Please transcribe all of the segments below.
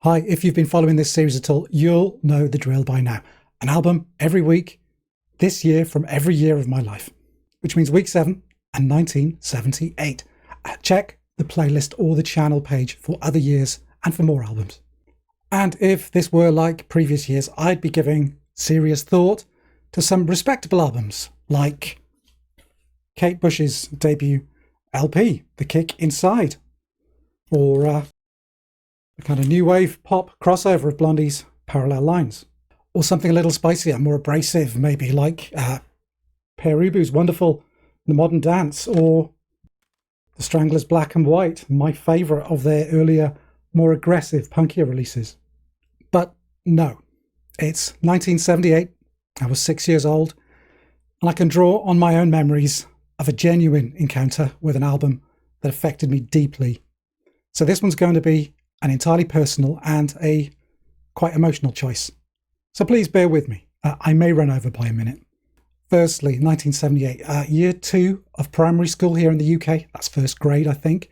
Hi, if you've been following this series at all, you'll know the drill by now. An album every week, this year from every year of my life, which means week 7 and 1978. Check the playlist or the channel page for other years and for more albums. And if this were like previous years, I'd be giving serious thought to some respectable albums, like Kate Bush's debut LP, The Kick Inside, or a kind of new wave pop crossover of Blondie's Parallel Lines, or something a little spicier, more abrasive, maybe like Pere Ubu's wonderful The Modern Dance, or The Stranglers' Black and White, my favourite of their earlier, more aggressive, punkier releases. But no, it's 1978, I was 6 years old, and I can draw on my own memories of a genuine encounter with an album that affected me deeply. So this one's going to be an entirely personal and a quite emotional choice. So please bear with me. I may run over by a minute. Firstly, 1978, year 2 of primary school here in the UK. That's first grade, I think.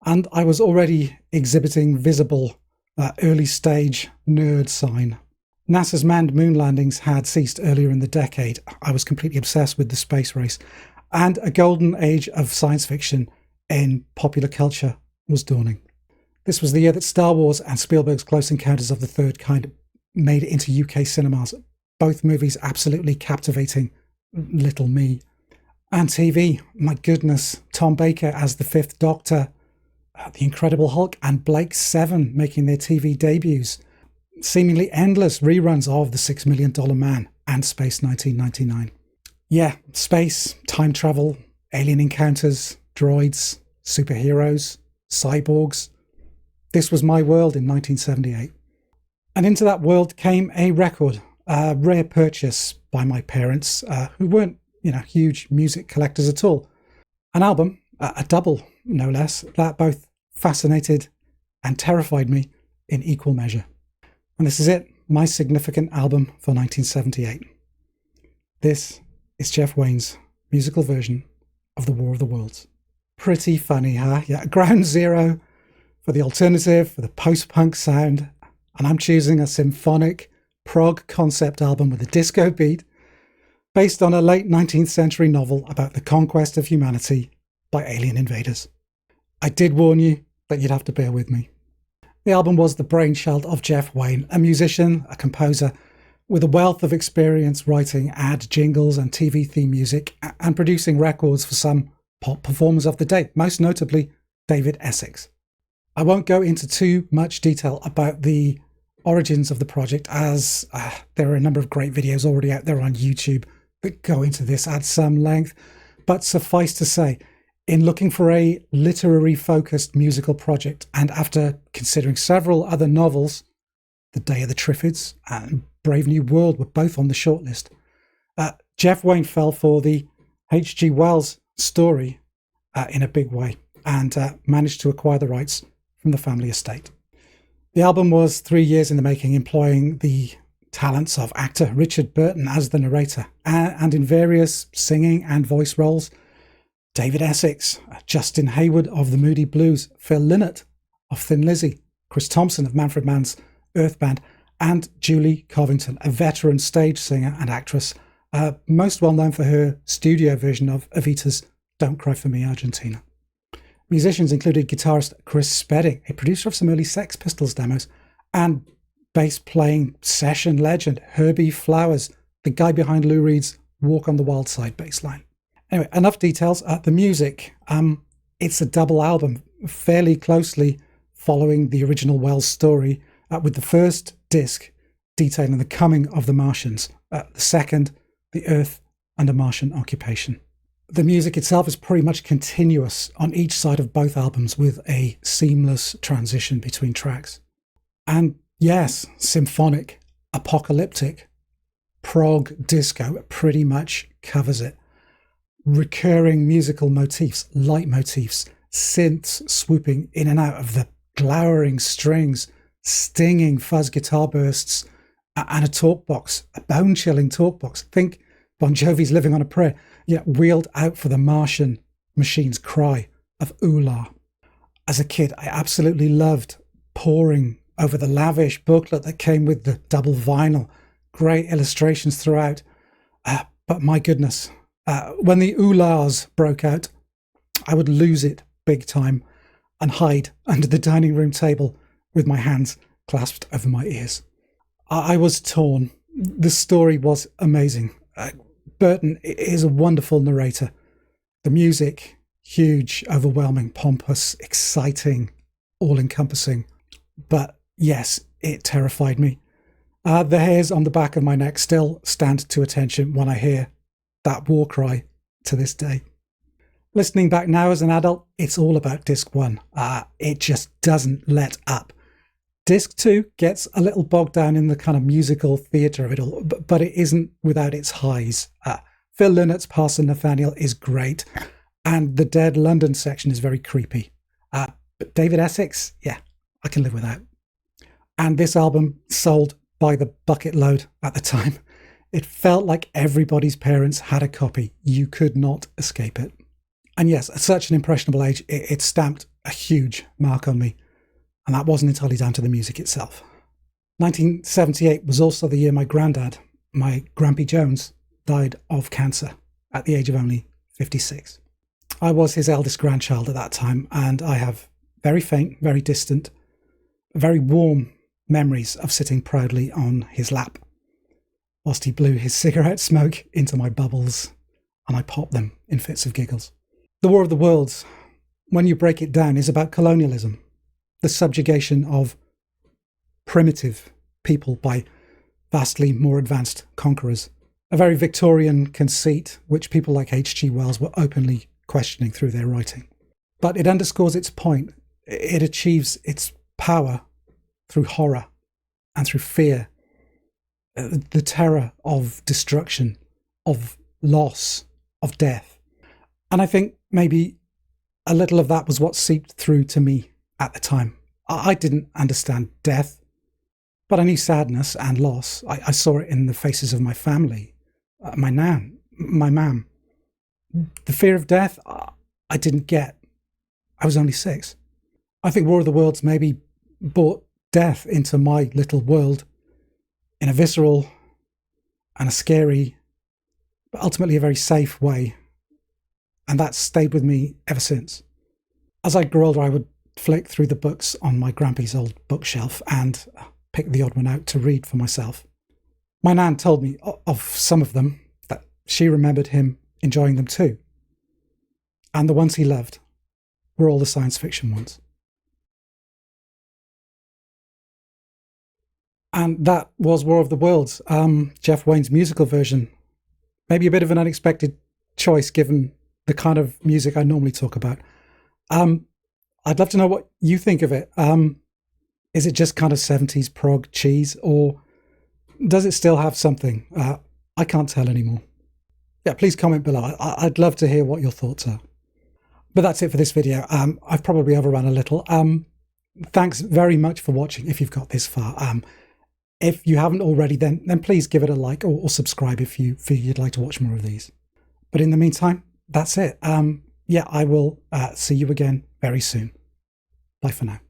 And I was already exhibiting visible early stage nerd sign. NASA's manned moon landings had ceased earlier in the decade. I was completely obsessed with the space race. And a golden age of science fiction in popular culture was dawning. This was the year that Star Wars and Spielberg's Close Encounters of the Third Kind made it into UK cinemas. Both movies absolutely captivating little me. And TV, my goodness, Tom Baker as the Fifth Doctor, The Incredible Hulk and Blake Seven making their TV debuts. Seemingly endless reruns of The $6 Million Man and Space 1999. Yeah, space, time travel, alien encounters, droids, superheroes, cyborgs. This was my world in 1978. And into that world came a record, a rare purchase by my parents, who weren't, huge music collectors at all. An album, a double, no less, that both fascinated and terrified me in equal measure. And this is it, my significant album for 1978. This is Jeff Wayne's musical version of The War of the Worlds. Pretty funny, huh? Yeah, ground zero for the alternative, for the post-punk sound, and I'm choosing a symphonic prog concept album with a disco beat based on a late 19th century novel about the conquest of humanity by alien invaders. I did warn you that you'd have to bear with me. The album was the brainchild of Jeff Wayne, a musician, a composer, with a wealth of experience writing ad jingles and TV theme music and producing records for some pop performers of the day, most notably David Essex. I won't go into too much detail about the origins of the project, as there are a number of great videos already out there on YouTube that go into this at some length, but suffice to say, in looking for a literary-focused musical project, and after considering several other novels, The Day of the Triffids and Brave New World were both on the shortlist, Jeff Wayne fell for the H.G. Wells story in a big way, and managed to acquire the rights from the family estate. The album was 3 years in the making, employing the talents of actor Richard Burton as the narrator, and in various singing and voice roles, David Essex, Justin Hayward of the Moody Blues, Phil Lynott of Thin Lizzy, Chris Thompson of Manfred Mann's Earth Band, and Julie Covington, a veteran stage singer and actress, most well known for her studio version of Evita's Don't Cry For Me, Argentina. Musicians included guitarist Chris Spedding, a producer of some early Sex Pistols demos, and bass-playing session legend Herbie Flowers, the guy behind Lou Reed's Walk on the Wild Side bass line. Anyway, enough details. The music, it's a double album, fairly closely following the original Wells story, with the first disc detailing the coming of the Martians, the second, the Earth under Martian occupation. The music itself is pretty much continuous on each side of both albums, with a seamless transition between tracks. And yes, symphonic, apocalyptic, prog disco pretty much covers it. Recurring musical motifs, leitmotifs, synths swooping in and out of the glowering strings, stinging fuzz guitar bursts, and a talk box, a bone-chilling talk box. Think Bon Jovi's Living on a Prayer, wheeled out for the Martian machine's cry of ooh-la. As a kid, I absolutely loved pouring over the lavish booklet that came with the double vinyl. Great illustrations throughout. But my goodness, when the ooh-lahs broke out, I would lose it big time and hide under the dining room table with my hands clasped over my ears. I was torn. The story was amazing. Burton is a wonderful narrator. The music, huge, overwhelming, pompous, exciting, all-encompassing. But yes, it terrified me. The hairs on the back of my neck still stand to attention when I hear that war cry to this day. Listening back now as an adult, it's all about disc 1. It just doesn't let up. Disc 2 gets a little bogged down in the kind of musical theatre of it all, but it isn't without its highs. Phil Lynnett's Parson Nathaniel is great, and the Dead London section is very creepy. But David Essex, yeah, I can live with that. And this album sold by the bucket load at the time. It felt like everybody's parents had a copy. You could not escape it. And yes, at such an impressionable age, it stamped a huge mark on me. And that wasn't entirely down to the music itself. 1978 was also the year my granddad, my Grampy Jones, died of cancer at the age of only 56. I was his eldest grandchild at that time, and I have very faint, very distant, very warm memories of sitting proudly on his lap whilst he blew his cigarette smoke into my bubbles, and I popped them in fits of giggles. The War of the Worlds, when you break it down, is about colonialism, the subjugation of primitive people by vastly more advanced conquerors. A very Victorian conceit which people like H.G. Wells were openly questioning through their writing. But it underscores its point. It achieves its power through horror and through fear, the terror of destruction, of loss, of death. And I think maybe a little of that was what seeped through to me at the time. I didn't understand death, but I knew sadness and loss. I saw it in the faces of my family, my nan, my mam. The fear of death, I didn't get. I was only 6. I think War of the Worlds maybe brought death into my little world in a visceral and a scary, but ultimately a very safe way. And that's stayed with me ever since. As I grew older, I would flick through the books on my Grampy's old bookshelf and pick the odd one out to read for myself. My nan told me of some of them, that she remembered him enjoying them too. And the ones he loved were all the science fiction ones. And that was War of the Worlds, Jeff Wayne's musical version. Maybe a bit of an unexpected choice given the kind of music I normally talk about. I'd love to know what you think of it. Is it just kind of 70s prog cheese, or does it still have something? I can't tell anymore. Yeah, please comment below. I'd love to hear what your thoughts are. But that's it for this video. I've probably overrun a little. Thanks very much for watching if you've got this far. If you haven't already, then please give it a like or subscribe if you feel you'd like to watch more of these. But in the meantime, that's it. Yeah, I will see you again very soon. Bye for now.